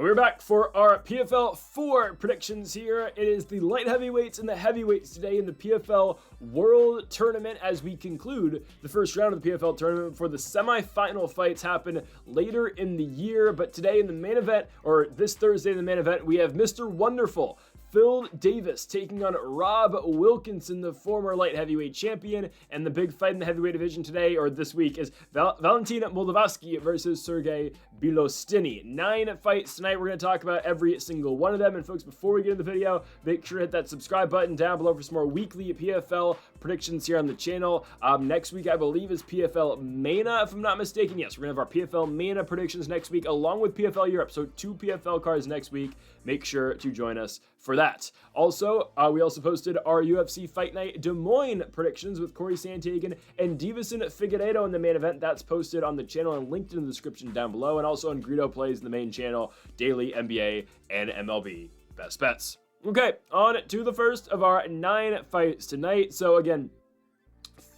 And we're back for our PFL 4 predictions here. It is the light heavyweights and the heavyweights today in the PFL World Tournament as we conclude the first round of the PFL Tournament before the semi-final fights happen later in the year. But today in the main event, or this Thursday in the main event, we have Mr. Wonderful Phil Davis taking on Rob Wilkinson, the former light heavyweight champion. And the big fight in the heavyweight division today, or this week, is Valentin Moldavsky versus Sergey Bilostenniy. 9 fights tonight. We're going to talk about every single one of them. And folks, before we get into the video, make sure to hit that subscribe button down below for some more weekly PFL predictions here on the channel. Next week, I believe, is PFL Mania, if I'm not mistaken. Yes, we're going to have our PFL Mania predictions next week, along with PFL Europe. So 2 PFL cards next week. Make sure to join us for that. Also, we also posted our UFC Fight Night Des Moines predictions with Corey Santagan and Davison Figueiredo in the main event. That's posted on the channel and linked in the description down below, and also on Greedo Plays in the main channel, daily NBA and MLB best bets. Okay, on to the first of our 9 fights tonight. So again,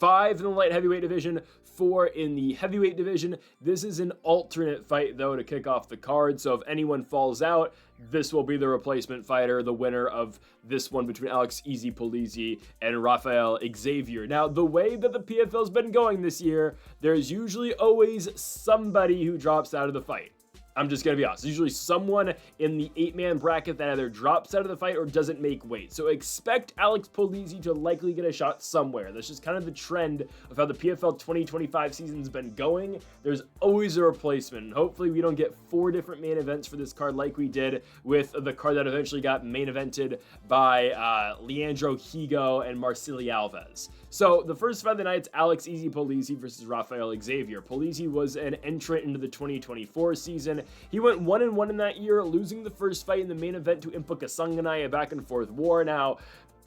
5 in the light heavyweight division, 4 in the heavyweight division. This is an alternate fight, though, to kick off the card. So if anyone falls out, this will be the replacement fighter, the winner of this one between Alex Polizzi and Rafael Xaiver. Now, the way that the PFL's been going this year, there's usually always somebody who drops out of the fight. I'm just going to be honest. Usually someone in the 8-man bracket that either drops out of the fight or doesn't make weight. So expect Alex Polizzi to likely get a shot somewhere. That's just kind of the trend of how the PFL 2025 season's been going. There's always a replacement. And hopefully we don't get 4 different main events for this card like we did with the card that eventually got main evented by Leandro Higo and Marcelo Alves. So the first fight of the night is Alex Polizzi versus Rafael Xaiver. Polizzi was an entrant into the 2024 season. He went 1-1 in that year, losing the first fight in the main event to Impa Kasanganay, a back-and-forth war. Now,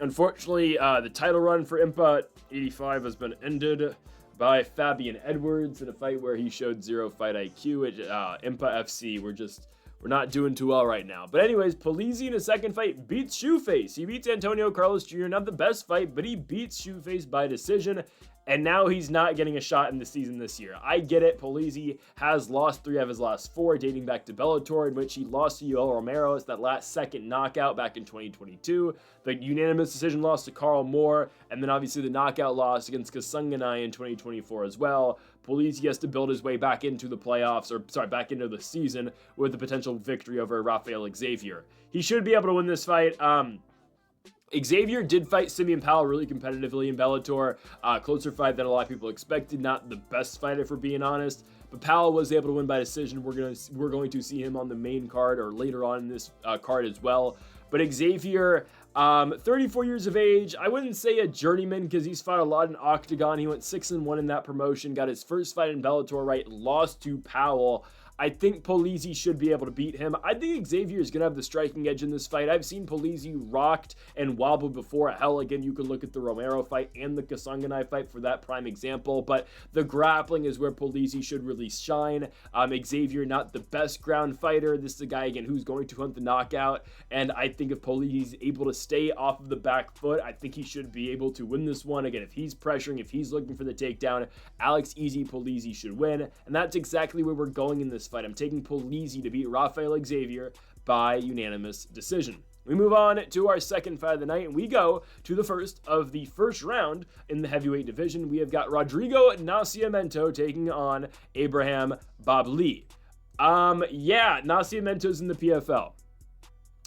unfortunately, the title run for Impa 85 has been ended by Fabian Edwards in a fight where he showed 0 fight IQ at Impa FC. We're not doing too well right now. But anyways, Polizzi in a second fight beats Shoeface. He beats Antonio Carlos Jr. Not the best fight, but he beats Shoeface by decision. And now he's not getting a shot in the season this year. I get it. Polizzi has lost 3 of his last 4, dating back to Bellator, in which he lost to Yoel Romero. It's that last second knockout back in 2022. The unanimous decision loss to Carl Moore, and then obviously the knockout loss against Kasanganay in 2024 as well. Polizzi has to build his way back into the playoffs, back into the season with a potential victory over Rafael Xaiver. He should be able to win this fight. Xaiver did fight Simeon Powell really competitively in Bellator. Closer fight than a lot of people expected. Not the best fight, if we're being honest. But Powell was able to win by decision. We're going to see him on the main card or later on in this card as well. But Xaiver, 34 years of age. I wouldn't say a journeyman because he's fought a lot in Octagon. He went 6-1 in that promotion. Got his first fight in Bellator right. Lost to Powell. I think Polizzi should be able to beat him. I think Xaiver is going to have the striking edge in this fight. I've seen Polizzi rocked and wobbled before. Hell, again, you could look at the Romero fight and the Kasanganay fight for that prime example. But the grappling is where Polizzi should really shine. Xaiver, not the best ground fighter. This is a guy, again, who's going to hunt the knockout. And I think if Polizzi is able to stay off of the back foot, I think he should be able to win this one. Again, if he's pressuring, if he's looking for the takedown, Alex Polizzi should win. And that's exactly where we're going in this fight. I'm taking Polizzi to beat Rafael Xaiver by unanimous decision. We move on to our second fight of the night, and we go to the first of the first round in the heavyweight division. We have got Rodrigo Nascimento taking on Abraham Babli. Nascimento's in the PFL.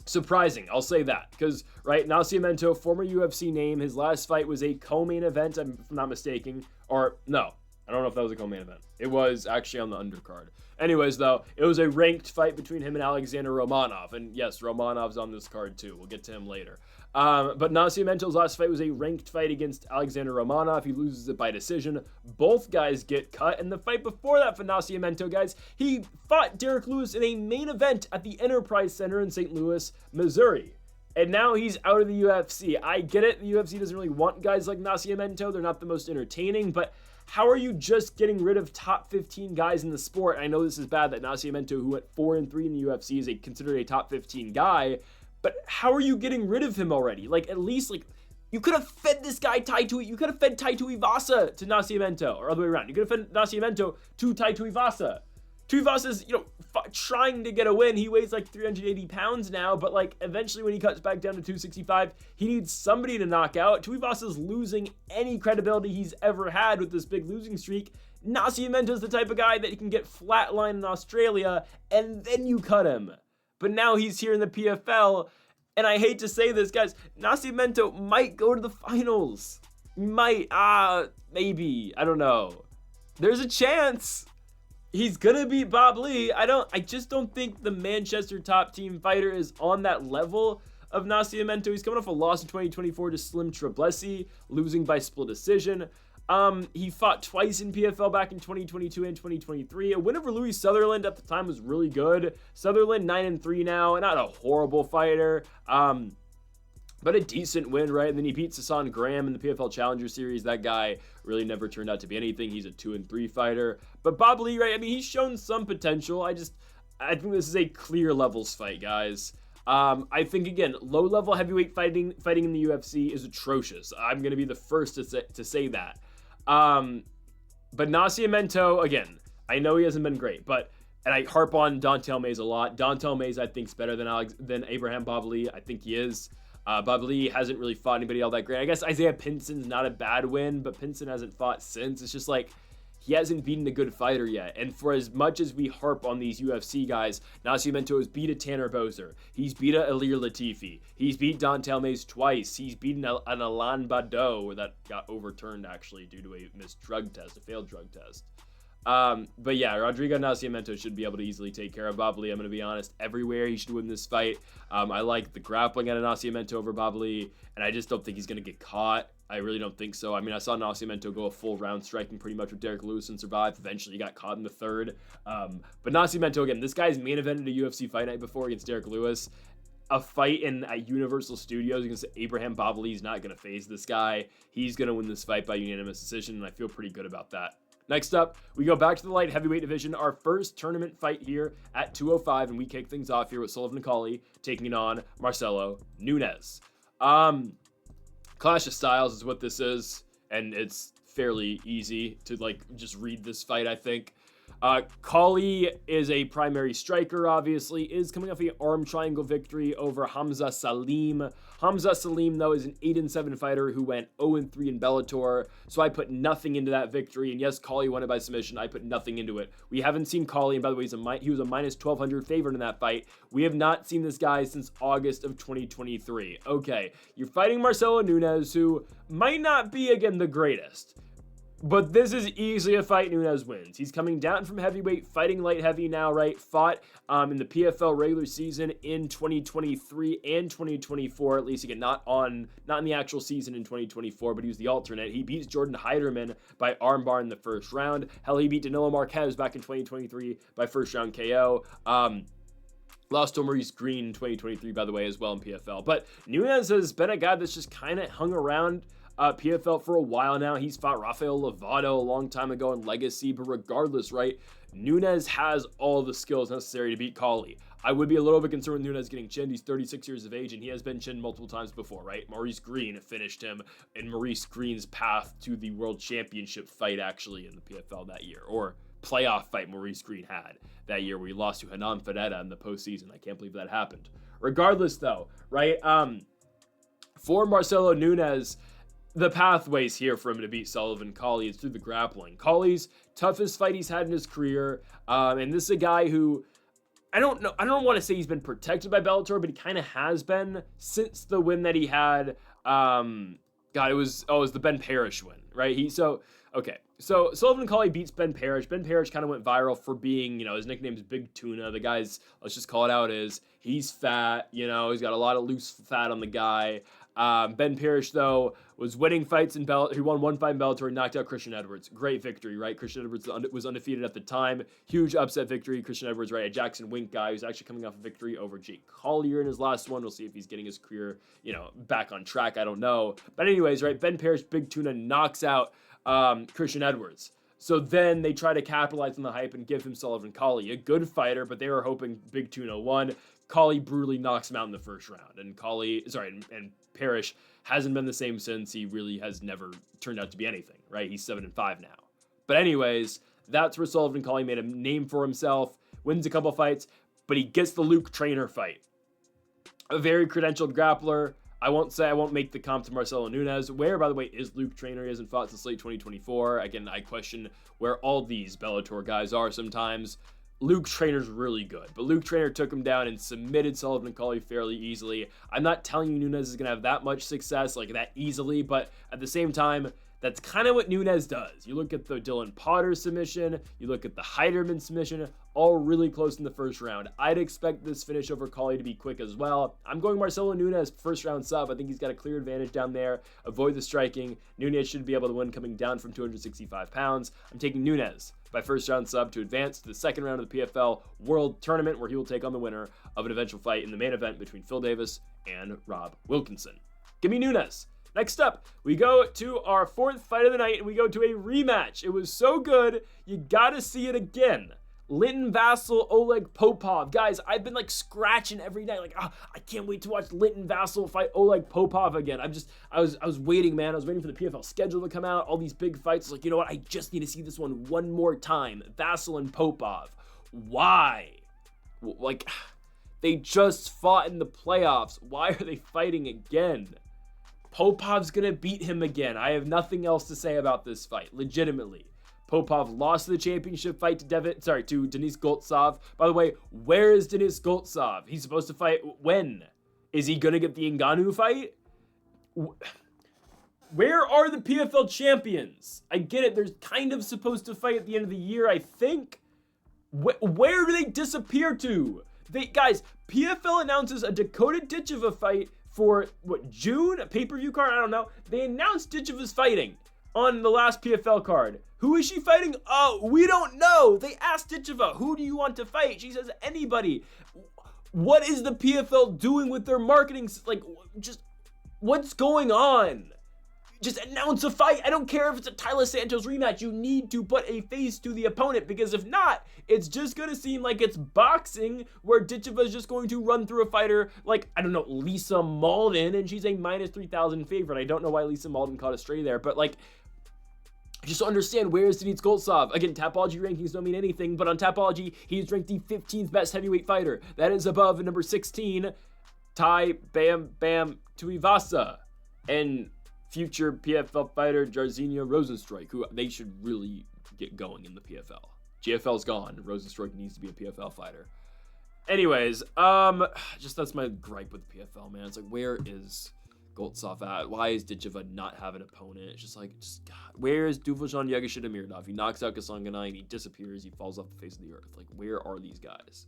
Surprising, I'll say that, because, right, Nascimento, former UFC name, his last fight was a co-main event, if I'm not mistaken, or no, I don't know if that was a co-main event. It was actually on the undercard. Anyways, though, it was a ranked fight between him and Alexander Romanov. And yes, Romanov's on this card too. We'll get to him later. But Nascimento's last fight was a ranked fight against Alexander Romanov. He loses it by decision. Both guys get cut. And the fight before that for Nascimento, guys, he fought Derek Lewis in a main event at the Enterprise Center in St. Louis, Missouri. And now he's out of the UFC. I get it. The UFC doesn't really want guys like Nascimento. They're not the most entertaining, but how are you just getting rid of top 15 guys in the sport? I know this is bad that Nascimento, who went 4-3 in the UFC, is considered a top 15 guy, but how are you getting rid of him already? Like, at least, like, you could have fed this guy you could have fed Tai Tuivasa to Nascimento, or other way around. You could have fed Nascimento to Tai Tuivasa. Tuivasa is, trying to get a win. He weighs like 380 pounds now, but like eventually when he cuts back down to 265, he needs somebody to knock out. Tuivasa's losing any credibility he's ever had with this big losing streak. Nascimento's the type of guy that he can get flatlined in Australia and then you cut him. But now he's here in the PFL, and I hate to say this, guys, Nascimento might go to the finals. Maybe. I don't know. There's a chance. He's gonna beat Bob Lee. I just don't think the Manchester top team fighter is on that level of Nascimento. He's coming off a loss in 2024 to Slim Trabelsi, losing by split decision. He fought twice in PFL back in 2022 and 2023. A win over Louis Sutherland at the time was really good. Sutherland 9-3 now, not a horrible fighter. But a decent win, right? And then he beat Sasan Graham in the PFL Challenger Series. That guy really never turned out to be anything. He's a 2-3 fighter. But Bob Lee, right? I mean, he's shown some potential. I think this is a clear levels fight, guys. I think, again, low-level heavyweight fighting in the UFC is atrocious. I'm going to be the first to say that. But Nascimento, again, I know he hasn't been great, and I harp on Don'Tale Mayes a lot. Don'Tale Mayes, I think, is better than Abraham Bob Lee. I think he is. Bob Lee hasn't really fought anybody all that great. I guess Isaiah Pinson's not a bad win, but Pinson hasn't fought since. It's just like he hasn't beaten a good fighter yet. And for as much as we harp on these UFC guys, Nascimento has beat a Tanner Boser. He's beat a Ilir Latifi. He's beat Don'Tale Mayes twice. He's beaten an Alain Badeau that got overturned actually due to a failed drug test. But yeah, Rodrigo Nascimento should be able to easily take care of Bob Lee. I'm going to be honest, everywhere he should win this fight. I like the grappling out of Nascimento over Bob Lee, and I just don't think he's going to get caught. I really don't think so. I mean, I saw Nascimento go a full round striking pretty much with Derek Lewis and survive. Eventually, he got caught in the third. But Nascimento, again, this guy's main evented a UFC fight night before against Derek Lewis. A fight at Universal Studios against Abraham Bob Lee is not going to phase this guy. He's going to win this fight by unanimous decision, and I feel pretty good about that. Next up, we go back to the light heavyweight division, our first tournament fight here at 205, and we kick things off here with Sullivan and Cauley taking on Marcelo Nunes. Clash of Styles is what this is, and it's fairly easy to just read this fight, I think. Cauley is a primary striker, obviously, is coming off an arm triangle victory over Hamza Salim. Hamza Salim, though, is an 8-7 fighter who went 0-3 in Bellator, so I put nothing into that victory, and yes, Cauley won it by submission. I put nothing into it. We haven't seen Cauley, and by the way, he was a minus 1,200 favorite in that fight. We have not seen this guy since August of 2023. Okay, you're fighting Marcelo Nunes, who might not be, again, the greatest. But this is easily a fight Nunes wins. He's coming down from heavyweight, fighting light heavy now, right? Fought in the PFL regular season in 2023 and 2024, at least again, not in the actual season in 2024, but he was the alternate. He beats Jordan Heiderman by armbar in the first round. Hell, he beat Danilo Marquez back in 2023 by first round KO. Lost to Maurice Green in 2023, by the way, as well in PFL. But Nunes has been a guy that's just kind of hung around PFL for a while now. He's fought Rafael Lovato a long time ago in Legacy, but regardless, right, Nunes has all the skills necessary to beat Cauley. I would be a little bit concerned with Nunes getting chinned. He's 36 years of age, and he has been chinned multiple times before, right? Maurice Green finished him in Maurice Green's path to the World Championship fight, actually, in the PFL that year, or playoff fight Maurice Green had that year where he lost to Hernan Ferreira in the postseason. I can't believe that happened. Regardless, though, right, for Marcelo Nunes, the pathways here for him to beat Sullivan Cauley is through the grappling. Cauley's toughest fight he's had in his career, and this is a guy who, I don't want to say he's been protected by Bellator, but he kind of has been since the win that he had. It was the Ben Parrish win, right? So Sullivan Cauley beats Ben Parrish. Ben Parrish kind of went viral for being, his nickname's Big Tuna. The guy's, let's just call it how it is. He's fat, he's got a lot of loose fat on the guy. Ben Parrish, though, was winning fights in Bellator. He won one fight in Bellator and knocked out Christian Edwards. Great victory, right? Christian Edwards was undefeated at the time. Huge upset victory. Christian Edwards, right? A Jackson Wink guy who's actually coming off a victory over Jake Collier in his last one. We'll see if he's getting his career, back on track. I don't know. But anyways, right? Ben Parrish, Big Tuna, knocks out Christian Edwards. So then they try to capitalize on the hype and give him Sullivan Cauley, a good fighter, but they were hoping Big Tuna won. Cauley brutally knocks him out in the first round, and and Parrish hasn't been the same since. He really has never turned out to be anything, right? He's 7-5 now. But anyways, That's where Sullivan Cauley made a name for himself, wins a couple fights, but he gets the Luke Trainer fight. A very credentialed grappler. I won't make the comp to Marcelo Nunes. Where, by the way, is Luke Trainer? He hasn't fought since late 2024. Again, I question where all these Bellator guys are sometimes. Luke Trainer's really good, but Luke Trainer took him down and submitted Sullivan Cauley fairly easily. I'm not telling you Nunes is going to have that much success like that easily, but at the same time, that's kind of what Nunes does. You look at the Dylan Potter submission, you look at the Heiderman submission, all really close in the first round. I'd expect this finish over Cauley to be quick as well. I'm going Marcelo Nunes, first round sub. I think he's got a clear advantage down there. Avoid the striking. Nunes should be able to win coming down from 265 pounds. I'm taking Nunes by first round sub to advance to the second round of the PFL World Tournament, where he will take on the winner of an eventual fight in the main event between Phil Davis and Rob Wilkinson. Give me Nunes. Next up, we go to our fourth fight of the night, and we go to a rematch. It was so good, you gotta see it again. Linton Vassell, Oleg Popov. Guys, I've been like scratching every night, like, I can't wait to watch Linton Vassell fight Oleg Popov again. I was waiting, man. I was waiting for the PFL schedule to come out, all these big fights. I was like, you know what? I just need to see this one more time. Vassell and Popov. Why? Like, they just fought in the playoffs. Why are they fighting again? Popov's gonna beat him again. I have nothing else to say about this fight, legitimately. Popov lost the championship fight to Denis Goltsov. By the way, where is Denis Goltsov? He's supposed to fight when? Is he gonna get the Ngannou fight? Where are the PFL champions? I get it, they're kind of supposed to fight at the end of the year, I think. Where do they disappear to? Guys, PFL announces a Dakota Ditcheva fight for, June? A pay-per-view card? I don't know. They announced Ditcheva's fighting on the last PFL card. Who is she fighting? Oh, we don't know. They asked Ditcheva, who do you want to fight? She says, anybody. What is the PFL doing with their marketing? Like, just, what's going on? Just announce a fight. I don't care if it's a Tyler Santos rematch. You need to put a face to the opponent, because if not, it's just going to seem like it's boxing where Ditcheva is just going to run through a fighter like, I don't know, Lisa Malden, and she's a minus 3,000 favorite. I don't know why Lisa Malden caught a stray there, but like, just to understand, where is Denis Goltsov? Again, Tapology rankings don't mean anything, but on Tapology, he's ranked the 15th best heavyweight fighter. That is above number 16, Tai Bam Bam Tuivasa, and future PFL fighter Jairzinho Rozenstruik, who they should really get going in the PFL. GFL's gone. Rozenstruik needs to be a PFL fighter. Anyways, just that's my gripe with the PFL, man. It's like, where is Goltsov at? Why is Ditcheva not have an opponent? It's just like, God, where is Duvuljan Yegashidamirdov? He knocks out Kasanganay and he disappears. He falls off the face of the earth. Like, where are these guys?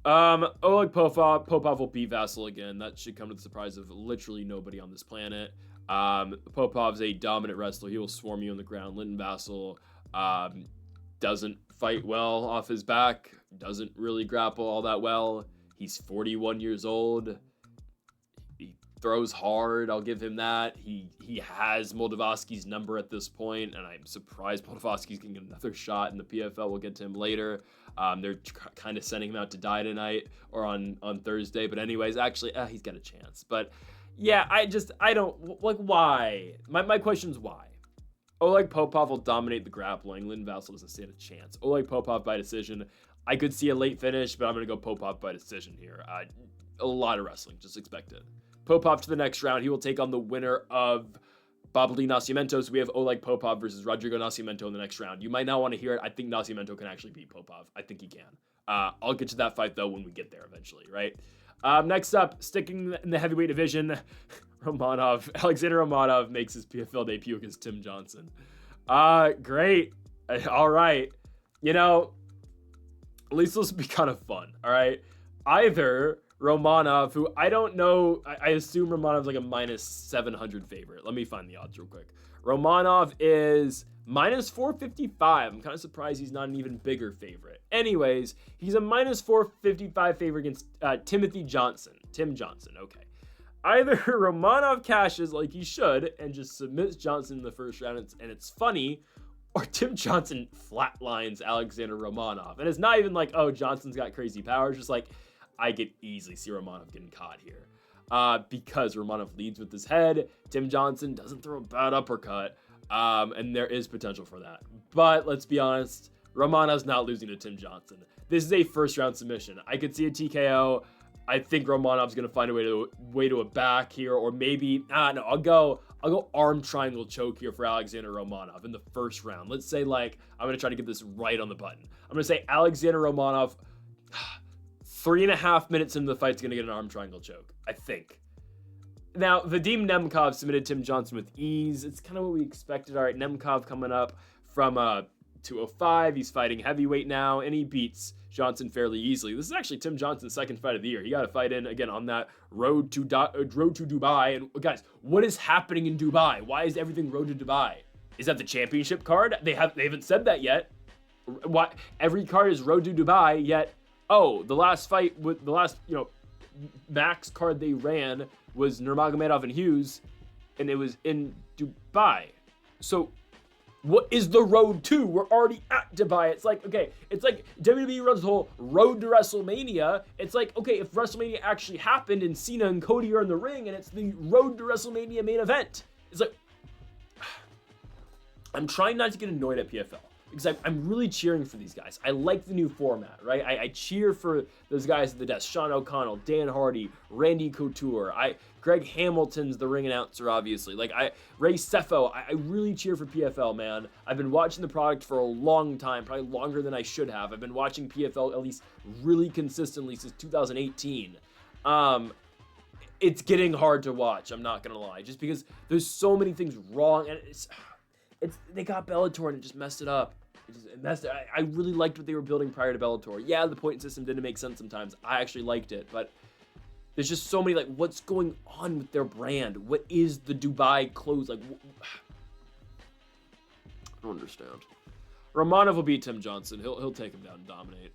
Oleg Popov will beat Vassell again. That should come to the surprise of literally nobody on this planet. Popov's a dominant wrestler. He will swarm you on the ground. Linton Vassell doesn't fight well off his back, doesn't really grapple all that well. He's 41 years old. He throws hard. I'll give him that. He has Moldavsky's number at this point, and I'm surprised Moldavsky's going to get another shot in the PFL. We'll get to him later. They're kind of sending him out to die tonight or on Thursday. But anyways, actually, he's got a chance. But yeah, I don't, like, why? My question is why? Oleg Popov will dominate the grappling. Linton Vassell doesn't stand a chance. Oleg Popov by decision. I could see a late finish, but I'm going to go Popov by decision here. A lot of wrestling, just expect it. Popov to the next round. He will take on the winner of Babali Nascimento. So we have Oleg Popov versus Rodrigo Nascimento in the next round. You might not want to hear it. I think Nascimento can actually beat Popov. I think he can. I'll get to that fight, though, when we get there eventually, right? Next up, sticking in the heavyweight division, Alexander Romanov makes his PFL debut against Tim Johnson. Great. All right. You know, at least this will be kind of fun, all right? Either Romanov, who I don't know, I assume Romanov's like a minus 700 favorite. Let me find the odds real quick. Romanov is minus 455. I'm kind of surprised he's not an even bigger favorite. Anyways, he's a minus 455 favorite against Tim Johnson, okay. Either Romanov cashes like he should and just submits Johnson in the first round, and it's funny, or Tim Johnson flatlines Alexander Romanov. And it's not even like, oh, Johnson's got crazy powers, just like, I could easily see Romanov getting caught here. Because Romanov leads with his head. Tim Johnson doesn't throw a bad uppercut. And there is potential for that. But let's be honest, Romanov's not losing to Tim Johnson. This is a first round submission. I could see a TKO. I think Romanov's gonna find a way to a back here, or maybe no. I'll go arm triangle choke here for Alexander Romanov in the first round. Let's say, like, I'm gonna try to get this right on the button. I'm gonna say Alexander Romanov, 3.5 minutes into the fight's gonna get an arm triangle choke, I think. Now, Vadim Nemkov submitted Tim Johnson with ease. It's kind of what we expected. All right, Nemkov coming up from 205. He's fighting heavyweight now, and he beats Johnson fairly easily. This is actually Tim Johnson's second fight of the year. He got a fight in, again, on that road to Dubai. And guys, what is happening in Dubai? Why is everything road to Dubai? Is that the championship card? They haven't said that yet. Why every card is road to Dubai, yet, the last fight with the last, max card they ran was Nurmagomedov and Hughes, and it was in Dubai. So what is the road to? We're already at Dubai. It's like, okay, it's like WWE runs the whole road to WrestleMania. It's like, okay, if WrestleMania actually happened and Cena and Cody are in the ring and it's the road to WrestleMania main event. It's like, I'm trying not to get annoyed at PFL because I'm really cheering for these guys. I like the new format, right? I cheer for those guys at the desk. Sean O'Connell, Dan Hardy, Randy Couture. Greg Hamilton's the ring announcer, obviously. Ray Sefo. I really cheer for PFL, man. I've been watching the product for a long time, probably longer than I should have. I've been watching PFL at least really consistently since 2018. It's getting hard to watch, I'm not gonna lie, just because there's so many things wrong, and they got Bellator and it just messed it up. I really liked what they were building prior to Bellator. Yeah, the point system didn't make sense sometimes. I actually liked it, but there's just so many, what's going on with their brand? What is the Dubai clothes? I don't understand. Romanov will beat Tim Johnson. He'll take him down and dominate.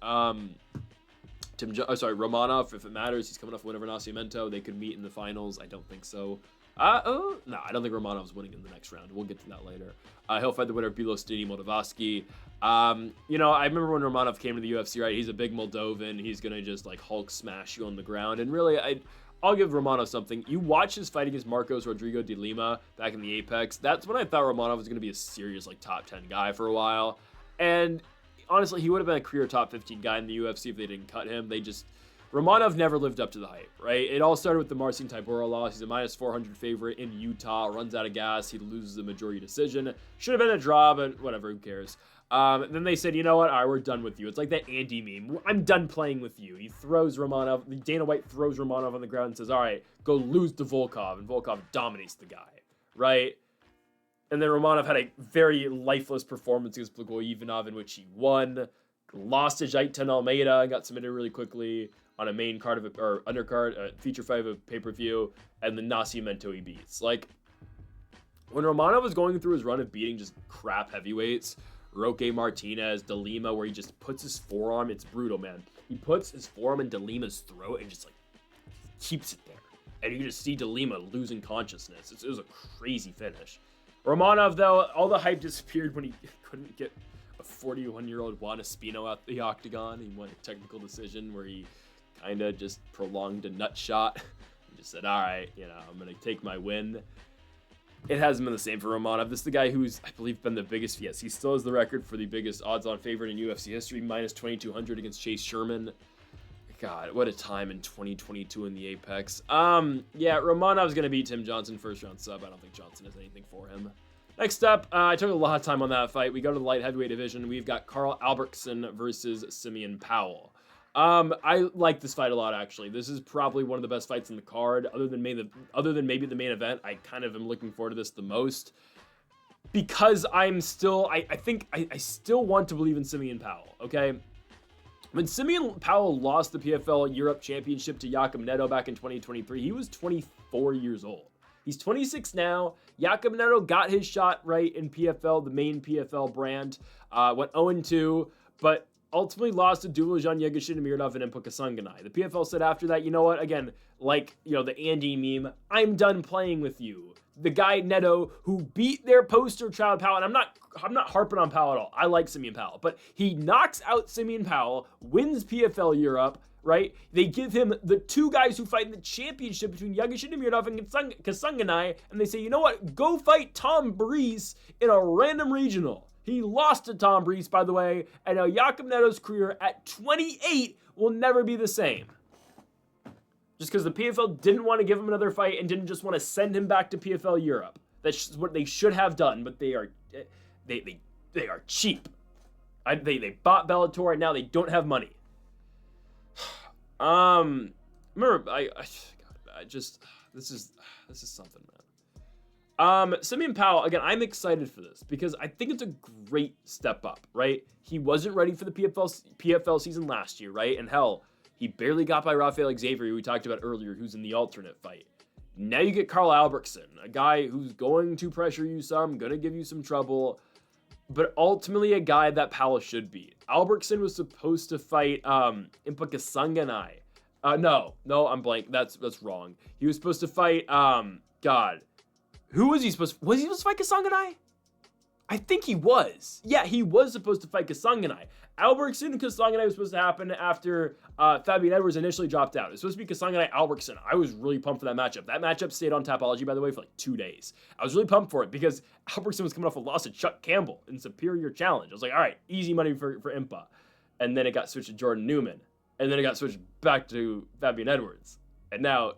Romanov, if it matters, he's coming off a win over Nascimento. They could meet in the finals. I don't think so. No, I don't think Romanov's winning in the next round. We'll get to that later. He'll fight the winner of Bilostenniy, Moldavsky. I remember when Romanov came to the UFC, right? He's a big Moldovan. He's going to just, Hulk smash you on the ground. And really, I'll give Romanov something. You watch his fight against Marcos Rodrigo de Lima back in the Apex. That's when I thought Romanov was going to be a serious, top 10 guy for a while. And honestly, he would have been a career top 15 guy in the UFC if they didn't cut him. Romanov never lived up to the hype, right? It all started with the Marcin Tybura loss. He's a -400 favorite in Utah, runs out of gas. He loses the majority decision. Should have been a draw, but whatever, who cares? Then they said, you know what? All right, we're done with you. It's like that Andy meme. I'm done playing with you. He throws Romanov. Dana White throws Romanov on the ground and says, all right, go lose to Volkov. And Volkov dominates the guy, right? And then Romanov had a very lifeless performance against Blagoy-Ivanov in which he won. Lost to Jaiten Almeida and got submitted really quickly on a main card undercard, feature fight of a pay-per-view, and the Nascimento he beats. When Romanov was going through his run of beating just crap heavyweights, Roque Martinez, De Lima, where he just puts his forearm, it's brutal, man. He puts his forearm in De Lima's throat and just keeps it there. And you can just see De Lima losing consciousness. It was a crazy finish. Romanov, though, all the hype disappeared when he couldn't get a 41-year-old Juan Espino out the octagon. He won a technical decision where he kind of just prolonged a nut shot. He just said, all right, I'm going to take my win. It hasn't been the same for Romanov. This is the guy who's, I believe, been the biggest. Yes, he still has the record for the biggest odds-on favorite in UFC history, -2,200 against Chase Sherman. God, what a time in 2022 in the Apex. Romanov's going to beat Tim Johnson first round sub. I don't think Johnson has anything for him. Next up, I took a lot of time on that fight. We go to the light heavyweight division. We've got Karl Albrektsson versus Simeon Powell. I like this fight a lot, actually. This is probably one of the best fights in the card, other than maybe the main event. I kind of am looking forward to this the most because I still want to believe in Simeon Powell. Okay, when Simeon Powell lost the PFL Europe Championship to Jakob Neto back in 2023, he was 24 years old. He's 26 now. Jakob Neto got his shot right in PFL, the main PFL brand. Went 0-2, but ultimately lost to Duvaljan, Yegushin, Mirdov, and Impuka Sanganai. The PFL said after that, you know what? Again, the Andy meme, I'm done playing with you. The guy Neto who beat their poster child Powell, and I'm not harping on Powell at all. I like Simeon Powell, but he knocks out Simeon Powell, wins PFL Europe, right? They give him the two guys who fight in the championship between Yegorshinimirov and Kasanganay, and they say, you know what? Go fight Tom Breese in a random regional. He lost to Tom Breese, by the way, and now Jakub Neto's career at 28 will never be the same. Just because the PFL didn't want to give him another fight and didn't just want to send him back to PFL Europe. That's what they should have done, but they are cheap. They bought Bellator and now they don't have money. Remember, this is something, man. Simeon Powell, again, I'm excited for this because I think it's a great step up, right? He wasn't ready for the PFL season last year, right? And hell, he barely got by Rafael Xaiver, who we talked about earlier, who's in the alternate fight. Now you get Karl Albrektsson, a guy who's going to pressure you some, going to give you some trouble, but ultimately a guy that Powell should beat. Albrektsson was supposed to fight Impa Kasanganay. No, I'm blank. That's wrong. He was supposed to fight, who was he supposed to fight Kasanganay? I think he was. Yeah, he was supposed to fight Kasanganay. Albrektsson and Kasanganay was supposed to happen after Fabian Edwards initially dropped out. It was supposed to be Kasanganay Albrektsson. I was really pumped for that matchup. That matchup stayed on Tapology, by the way, for like 2 days. I was really pumped for it because Albrektsson was coming off a loss to Chuck Campbell in Superior Challenge. I was like, all right, easy money for Impa. And then it got switched to Jordan Newman. And then it got switched back to Fabian Edwards. And now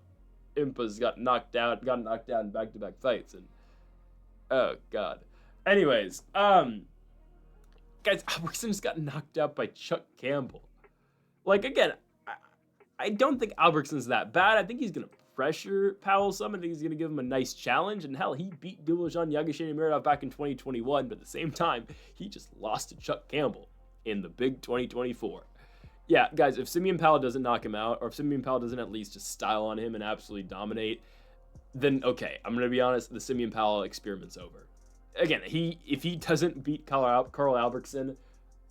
Impa's got knocked down in back-to-back fights. And oh, God. Anyways, guys, Albrektsson just got knocked out by Chuck Campbell. Like, again, I don't think Albrechtsson's that bad. I think he's going to pressure Powell some. I think he's going to give him a nice challenge. And hell, he beat Dubojan Yegorshinimirov back in 2021. But at the same time, he just lost to Chuck Campbell in the big 2024. Yeah, guys, if Simeon Powell doesn't knock him out, or if Simeon Powell doesn't at least just style on him and absolutely dominate, then, okay, I'm going to be honest, the Simeon Powell experiment's over. Again, if he doesn't beat Karl Albrektsson,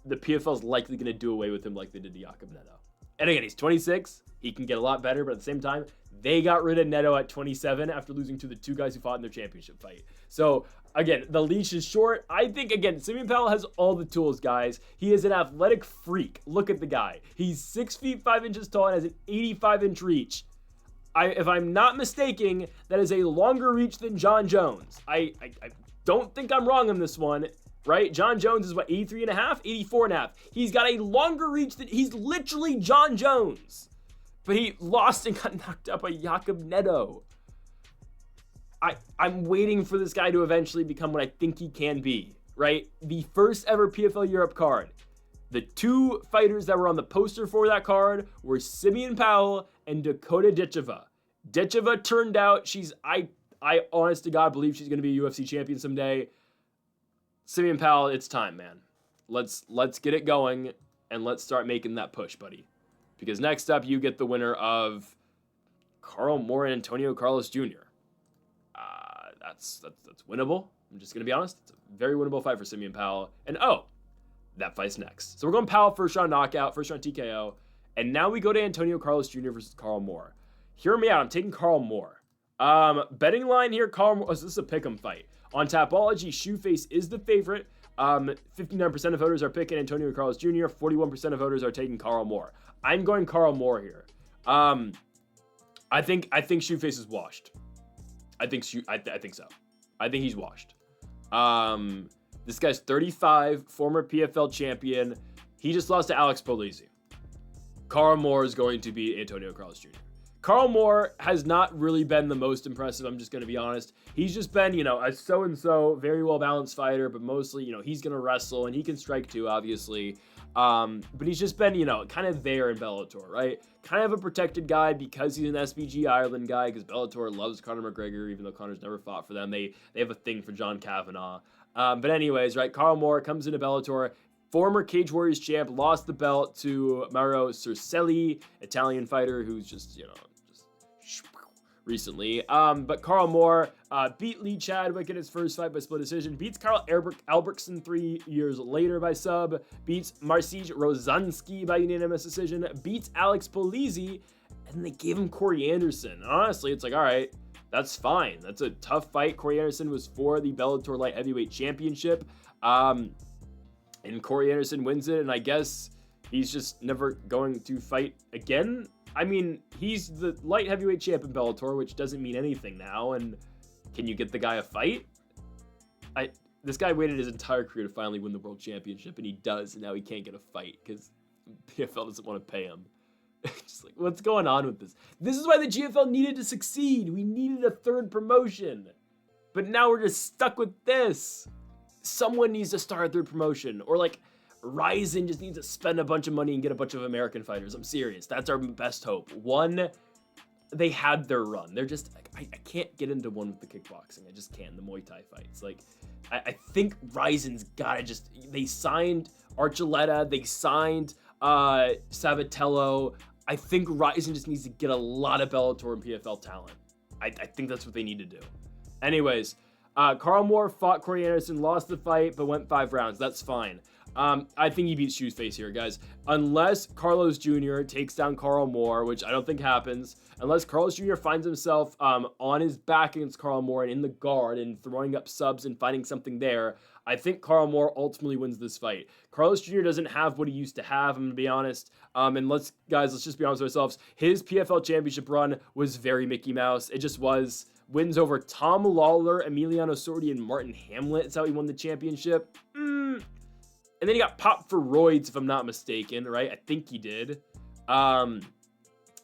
the PFL is likely going to do away with him like they did to Jakub Neto. And again, he's 26. He can get a lot better, but at the same time, they got rid of Neto at 27 after losing to the two guys who fought in their championship fight. So, again, the leash is short. I think, again, Simeon Powell has all the tools, guys. He is an athletic freak. Look at the guy. He's 6 feet 5 inches tall and has an 85-inch reach. If I'm not mistaken, that is a longer reach than John Jones. I don't think I'm wrong on this one, right? John Jones is what, 83 and a half, 84 and a half. He's got a longer reach than, he's literally John Jones. But he lost and got knocked out by Jakub Neto. I'm waiting for this guy to eventually become what I think he can be, right? The first ever PFL Europe card. The two fighters that were on the poster for that card were Simeon Powell and Dakota Ditcheva. Ditcheva turned out, I honest to God believe she's going to be a UFC champion someday. Simeon Powell, it's time, man. Let's get it going and let's start making that push, buddy. Because next up, you get the winner of Carl Moore and Antonio Carlos Jr. That's winnable. I'm just going to be honest. It's a very winnable fight for Simeon Powell. And that fight's next. So we're going Powell first round knockout, first round TKO. And now we go to Antonio Carlos Jr. versus Carl Moore. Hear me out. I'm taking Carl Moore. Betting line here, Carl Moore. Oh, so this is a pick'em fight. On Tapology, Shoeface is the favorite. 59% of voters are picking Antonio Carlos Jr. 41% of voters are taking Carl Moore. I'm going Carl Moore here. I think Shoeface is washed. I think so. I think he's washed. This guy's 35, former PFL champion. He just lost to Alex Polizzi. Carl Moore is going to beat Antonio Carlos Jr. Carl Moore has not really been the most impressive, I'm just going to be honest. He's just been, a so-and-so, very well-balanced fighter, but mostly, he's going to wrestle, and he can strike too, obviously. But he's just been, kind of there in Bellator, right? Kind of a protected guy because he's an SBG Ireland guy, because Bellator loves Conor McGregor, even though Conor's never fought for them. They have a thing for John Kavanagh. But anyways, right, Carl Moore comes into Bellator, former Cage Warriors champ, lost the belt to Mauro Cercelli, Italian fighter who's just, recently. But Carl Moore beat Lee Chadwick in his first fight by split decision, beats Karl Albrektsson 3 years later by sub, beats Marcin Rozanski by unanimous decision, beats Alex Polizzi, and they gave him Corey Anderson. Honestly, it's like, all right, that's fine. That's a tough fight. Corey Anderson was for the Bellator Light Heavyweight Championship, and Corey Anderson wins it, and I guess he's just never going to fight again. I mean, he's the light heavyweight champ in Bellator, which doesn't mean anything now. And can you get the guy a fight? This guy waited his entire career to finally win the world championship, and he does, and now he can't get a fight because PFL doesn't want to pay him. Just like, what's going on with this? This is why the GFL needed to succeed. We needed a third promotion. But now we're just stuck with this. Someone needs to start a third promotion. Or like, Ryzen just needs to spend a bunch of money and get a bunch of American fighters. I'm serious. That's our best hope. One, they had their run. They're just, I can't get into one with the kickboxing. I just can't. The Muay Thai fights. Like, I think Ryzen's gotta just, they signed Archuleta. They signed Savatello. I think Ryzen just needs to get a lot of Bellator and PFL talent. I think that's what they need to do. Anyways, Carl Moore fought Corey Anderson, lost the fight, but went 5 rounds. That's fine. I think he beats Shoeface here, guys. Unless Carlos Jr. takes down Carl Moore, which I don't think happens. Unless Carlos Jr. finds himself on his back against Carl Moore and in the guard and throwing up subs and finding something there, I think Carl Moore ultimately wins this fight. Carlos Jr. doesn't have what he used to have, I'm going to be honest. And let's just be honest with ourselves. His PFL championship run was very Mickey Mouse. It just was. Wins over Tom Lawler, Emiliano Sordi, and Martin Hamlet. That's how he won the championship. And then he got popped for roids, if I'm not mistaken, right? I think he did.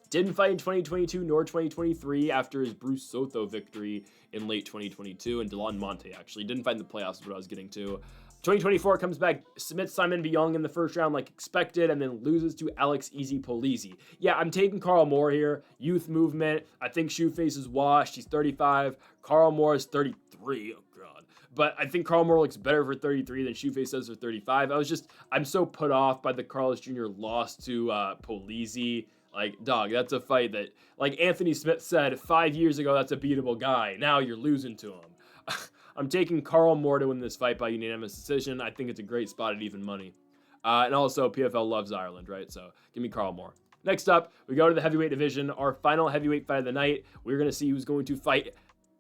Didn't fight in 2022 nor 2023 after his Bruce Soto victory in late 2022. And Delon Monte, actually. Didn't fight in the playoffs, is what I was getting to. 2024 comes back, submits Simon Biong in the first round like expected, and then loses to Alex Easy Polizzi. Yeah, I'm taking Carl Moore here. Youth movement. I think Shoeface is washed. He's 35. Carl Moore is 33. Oh, God. But I think Carl Moore looks better for 33 than Shoeface does for 35. I'm so put off by the Carlos Jr. loss to Polizzi. Like, dog, that's a fight that, like Anthony Smith said 5 years ago, that's a beatable guy. Now you're losing to him. I'm taking Carl Moore to win this fight by unanimous decision. I think it's a great spot at even money. And also, PFL loves Ireland, right? So give me Carl Moore. Next up, we go to the heavyweight division. Our final heavyweight fight of the night. We're going to see who's going to fight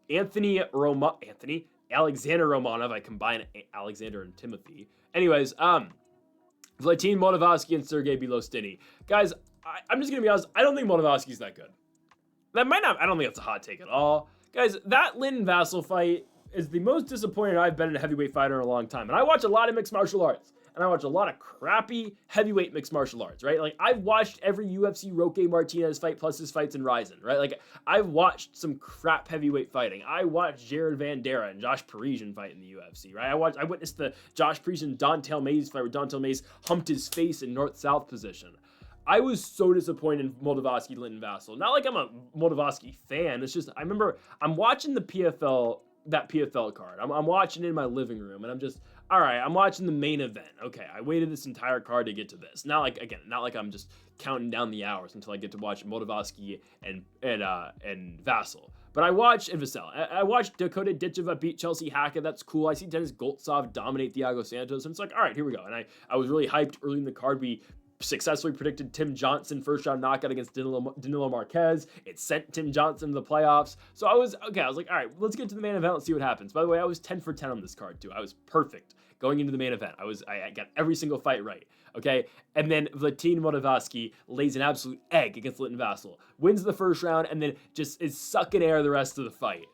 Alexander Romanov. I combine Alexander and Timothy. Anyways, Valentin Moldavsky and Sergey Bilostenniy. Guys, I'm just going to be honest. I don't think Moldavsky's that good. I don't think that's a hot take at all. Guys, that Lynn Vassell fight is the most disappointed I've been in a heavyweight fighter in a long time. And I watch a lot of mixed martial arts. And I watch a lot of crappy heavyweight mixed martial arts, right? Like, I've watched every UFC Roque Martinez fight plus his fights in Ryzen, right? Like, I've watched some crap heavyweight fighting. I watched Jared Vandera and Josh Parisian fight in the UFC, right? I witnessed the Josh Parisian Dontel Mays fight where Dontel Mays humped his face in north-south position. I was so disappointed in Moldavsky, Linton Vassell. Not like I'm a Moldavsky fan. It's just, I remember I'm watching the PFL, that PFL card. I'm watching it in my living room, and I'm just, all right, I'm watching the main event. Okay, I waited this entire card to get to this. Not like I'm just counting down the hours until I get to watch Moldavsky and Vassell. But I watched Vassell. I watched Dakota Ditcheva beat Chelsea Hackett. That's cool. I see Dennis Goltsov dominate Thiago Santos, and it's like, all right, here we go. And I was really hyped early in the card. We successfully predicted Tim Johnson first round knockout against Danilo Marquez. It sent Tim Johnson to the playoffs. So I was like, all right, let's get to the main event and see what happens. By the way, I was 10 for 10 on this card too. I was perfect going into the main event. I got every single fight right. Okay. And then Valentin Moldavsky lays an absolute egg against Linton Vassell, wins the first round, and then just is sucking air the rest of the fight.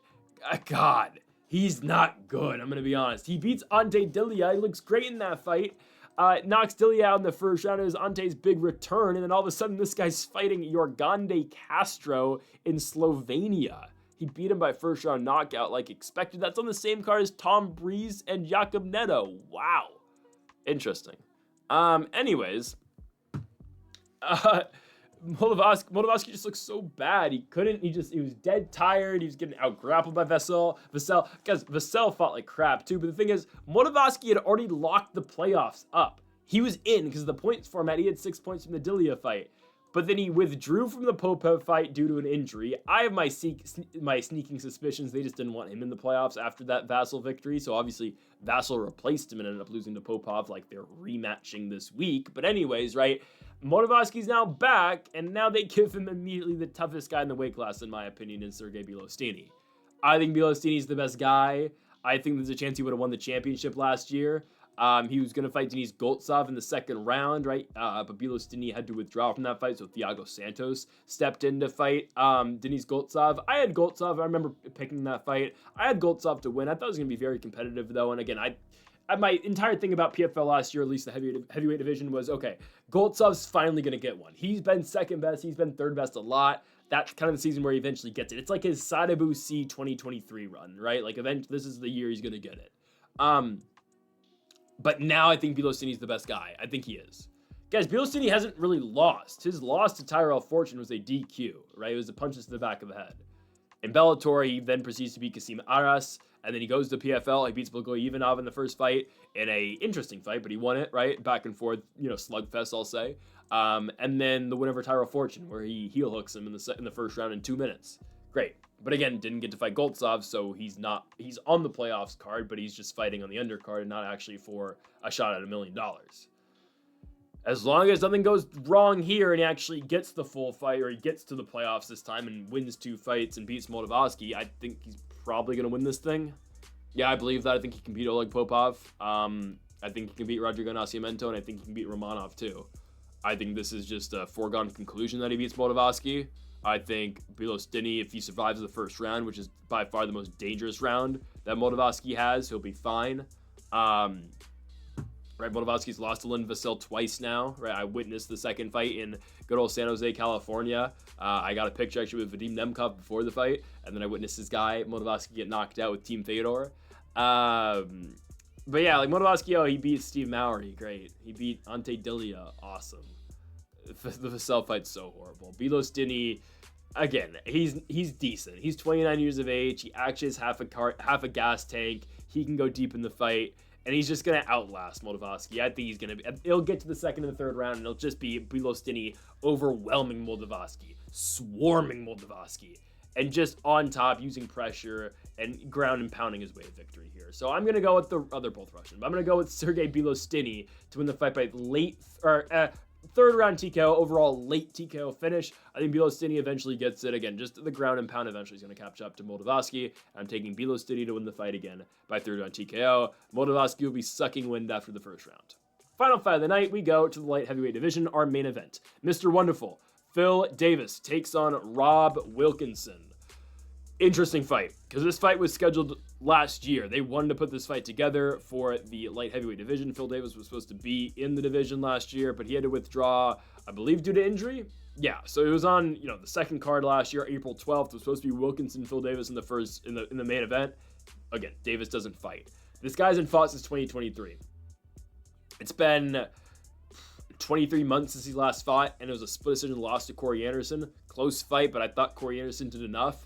God, he's not good. I'm going to be honest. He beats Ante Dilia. He looks great in that fight. Knocks Dilia out in the first round. It was Ante's big return, and then all of a sudden this guy's fighting Jorgande Castro in Slovenia. He beat him by first round knockout like expected. That's on the same card as Tom Breeze and Jakob Neto. Wow. Interesting. Anyways, Moldavsky just looks so bad. He was dead tired. He was getting out-grappled by Vassell. Guys, Vassell fought like crap too, but the thing is, Moldavsky had already locked the playoffs up. He was in because of the points format. He had 6 points from the Dilia fight, but then he withdrew from the Popov fight due to an injury. I have my sneaking suspicions they just didn't want him in the playoffs after that Vassell victory, so obviously Vassell replaced him and ended up losing to Popov like they're rematching this week. But anyways, right? Moldavsky's now back, and now they give him immediately the toughest guy in the weight class, in my opinion, in Sergey Bilostenniy. I think Bilostenny's the best guy. I think there's a chance he would have won the championship last year. He was going to fight Denis Goltsov in the second round, right? But Bilostenniy had to withdraw from that fight, so Thiago Santos stepped in to fight Denis Goltsov. I had Goltsov. I remember picking that fight. I had Goltsov to win. I thought it was going to be very competitive, though. And again, my entire thing about PFL last year, at least the heavyweight division, was, okay, Goltsov's finally going to get one. He's been second best. He's been third best a lot. That's kind of the season where he eventually gets it. It's like his Sadabu C 2023 run, right? Like, eventually, this is the year he's going to get it. But now I think Bilostenniy is the best guy. I think he is. Guys, Bilostenniy hasn't really lost. His loss to Tyrell Fortune was a DQ, right? It was a punches to the back of the head. In Bellator, he then proceeds to beat Kasim Aras, and then he goes to PFL. He beats Blagoy Ivanov in the first fight in a interesting fight, but he won it, right? Back and forth, slugfest, I'll say. And then the win over Tyrell Fortune, where he heel hooks him in the first round in 2 minutes. Great. But again, didn't get to fight Goltsov, so he's on the playoffs card, but he's just fighting on the undercard and not actually for a shot at $1 million. As long as nothing goes wrong here and he actually gets the full fight, or he gets to the playoffs this time and wins 2 fights and beats Moldavsky, I think he's probably going to win this thing. Yeah, I believe that. I think he can beat Oleg Popov. I think he can beat Rodrigo Nascimento, and I think he can beat Romanov too. I think this is just a foregone conclusion that he beats Moldavsky. I think Bilostenniy, if he survives the first round, which is by far the most dangerous round that Moldavsky has, he'll be fine. Right, Moldavsky's lost to Vassell twice now. Right, I witnessed the second fight in good old San Jose, California. I got a picture actually with Vadim Nemkov before the fight, and then I witnessed this guy Moldavsky get knocked out with Team Fedor. But yeah, like Moldavsky, he beat Steve Mowry, great. He beat Ante Dilia, awesome. The Vassell fight's so horrible. Bilostenniy, again, he's decent. He's 29 years of age. He actually has half a gas tank. He can go deep in the fight, and he's just gonna outlast Moldavsky. I think it'll get to the second and the third round, and it'll just be Bilostenniy overwhelming Moldavsky, swarming Moldavsky, and just on top using pressure and ground and pounding his way to victory here. So I'm gonna go with they're both Russian, but I'm gonna go with Sergey Bilostenniy to win the fight by third round TKO, overall late TKO finish. I think Bilostenniy eventually gets it. Again, just the ground and pound eventually is going to catch up to Moldavsky. I'm taking Bilostenniy to win the fight again by third round TKO. Moldavsky will be sucking wind after the first round. Final fight of the night, we go to the light heavyweight division, our main event. Mr. Wonderful, Phil Davis takes on Rob Wilkinson. Interesting fight, because this fight was scheduled last year. They wanted to put this fight together for the light heavyweight division. Phil Davis was supposed to be in the division last year, but he had to withdraw, I believe, due to injury. Yeah, so it was on, the second card last year, April 12th. It was supposed to be Wilkinson, Phil Davis in the main event. Again, Davis doesn't fight. This guy's been fought since 2023. It's been 23 months since he last fought, and it was a split decision loss to Corey Anderson. Close fight, but I thought Corey Anderson did enough.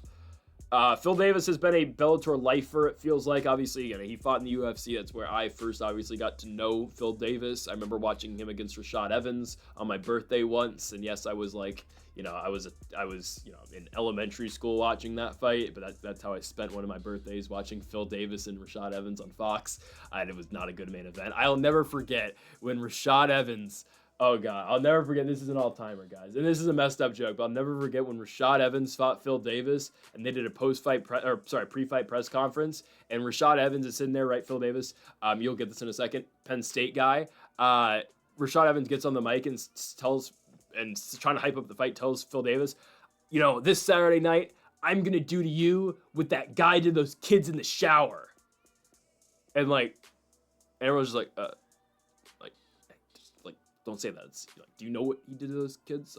Phil Davis has been a Bellator lifer, it feels like. Obviously, he fought in the UFC. That's where I first obviously got to know Phil Davis. I remember watching him against Rashad Evans on my birthday once. And yes, I was like, I was in elementary school watching that fight. But that's how I spent one of my birthdays, watching Phil Davis and Rashad Evans on Fox. And it was not a good main event. I'll never forget when Rashad Evans... Oh, God. I'll never forget. This is an all-timer, guys. And this is a messed up joke, but I'll never forget when Rashad Evans fought Phil Davis, and they did a pre-fight press conference, and Rashad Evans is sitting there, right, Phil Davis? You'll get this in a second. Penn State guy. Rashad Evans gets on the mic and trying to hype up the fight, tells Phil Davis, this Saturday night, I'm going to do to you what that guy did those kids in the shower. And, everyone's just like, don't say that. It's do you know what he did to those kids?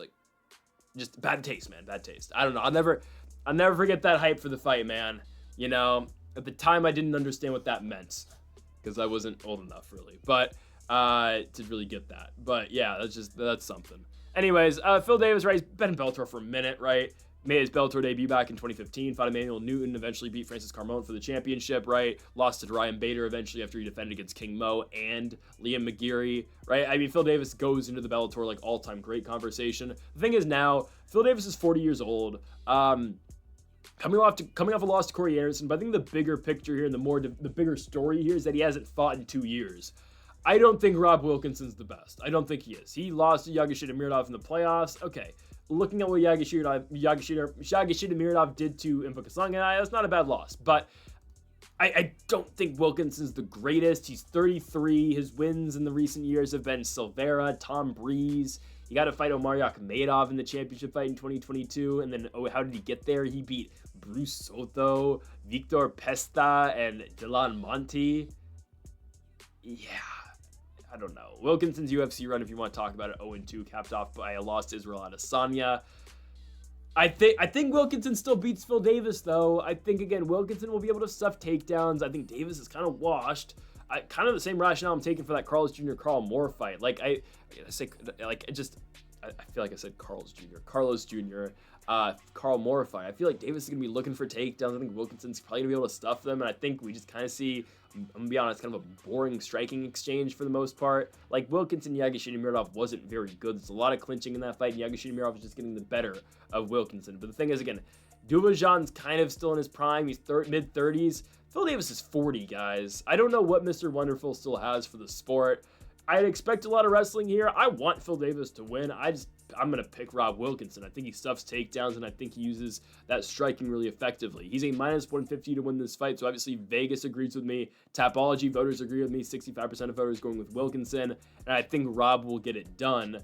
Just bad taste, man. Bad taste. I don't know. I'll never forget that hype for the fight, man. At the time I didn't understand what that meant because I wasn't old enough really, but to really get that. But yeah, that's something. Anyways, Phil Davis, right? He's been in Bellator for a minute, right? Made his Bellator debut back in 2015, fought Emmanuel Newton, eventually beat Francis Carmone for the championship, right? Lost to Ryan Bader eventually after he defended against King Mo and Liam McGeary, right? I mean, Phil Davis goes into the Bellator all-time great conversation. The thing is now, Phil Davis is 40 years old, coming off a loss to Corey Anderson, but I think the bigger picture here and the bigger story here is that he hasn't fought in 2 years. I don't think Rob Wilkinson's the best. I don't think he is. He lost to Yagashita Miradov in the playoffs. Okay. Looking at what Yagashita Miradov did to Impa Kasanganay, that's not a bad loss. But I don't think Wilkinson's the greatest. He's 33. His wins in the recent years have been Silveira, Tom Breeze. He got to fight Omar Yakhmedov in the championship fight in 2022. And then, how did he get there? He beat Bruce Soto, Victor Pesta, and Dylan Monti. Yeah, I don't know. Wilkinson's UFC run, if you want to talk about it, 0-2, capped off by a loss to Israel Adesanya. I think Wilkinson still beats Phil Davis, though. I think, again, Wilkinson will be able to stuff takedowns. I think Davis is kind of washed. Kind of the same rationale I'm taking for that Carlos Jr. Carl Moore fight. I feel like I said Carlos Jr. Carl Moore fight. I feel like Davis is going to be looking for takedowns. I think Wilkinson's probably going to be able to stuff them, and I think we just kind of see, I'm going to be honest, kind of a boring striking exchange for the most part. Like, Wilkinson, Yagushinimirov wasn't very good. There's a lot of clinching in that fight, and Yagushinimirov was just getting the better of Wilkinson. But the thing is, again, Duvajan's kind of still in his prime. He's mid-30s. Phil Davis is 40, guys. I don't know what Mr. Wonderful still has for the sport. I'd expect a lot of wrestling here. I want Phil Davis to win. I'm going to pick Rob Wilkinson. I think he stuffs takedowns, and I think he uses that striking really effectively. He's a minus 150 to win this fight, so obviously Vegas agrees with me. Tapology voters agree with me. 65% of voters going with Wilkinson, and I think Rob will get it done.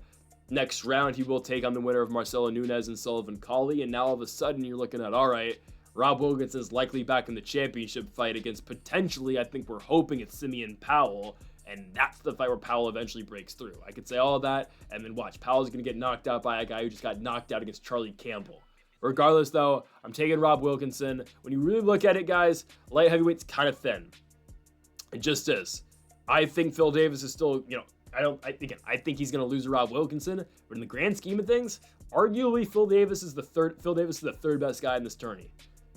Next round, he will take on the winner of Marcelo Nunes and Sullivan Cauley, and now all of a sudden you're looking at, all right, Rob Wilkinson is likely back in the championship fight against potentially, I think we're hoping it's Simeon Powell, and that's the fight where Powell eventually breaks through. I could say all of that, and then watch. Powell's going to get knocked out by a guy who just got knocked out against Charlie Campbell. Regardless, though, I'm taking Rob Wilkinson. When you really look at it, guys, light heavyweight's kind of thin. It just is. I think Phil Davis is still, I think he's going to lose to Rob Wilkinson, but in the grand scheme of things, arguably Phil Davis is the third best guy in this tourney.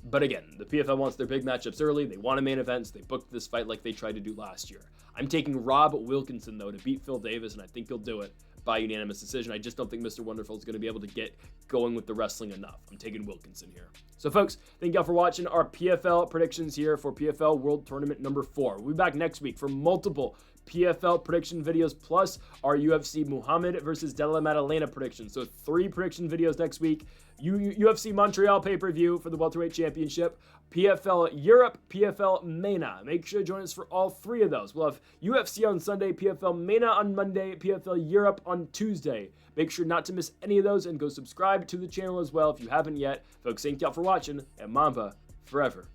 But again, the PFL wants their big matchups early. They want a main event, so they booked this fight like they tried to do last year. I'm taking Rob Wilkinson, though, to beat Phil Davis, and I think he'll do it by unanimous decision. I just don't think Mr. Wonderful is going to be able to get going with the wrestling enough. I'm taking Wilkinson here. So, folks, thank y'all for watching our PFL predictions here for PFL World Tournament number 4. We'll be back next week for multiple PFL prediction videos, plus our UFC Muhammad versus Della Maddalena predictions. So 3 prediction videos next week. UFC Montreal pay-per-view for the Welterweight Championship, PFL Europe, PFL MENA. Make sure to join us for all 3 of those. We'll have UFC on Sunday, PFL MENA on Monday, PFL Europe on Tuesday. Make sure not to miss any of those and go subscribe to the channel as well if you haven't yet. Folks, thank y'all for watching, and Mamba forever.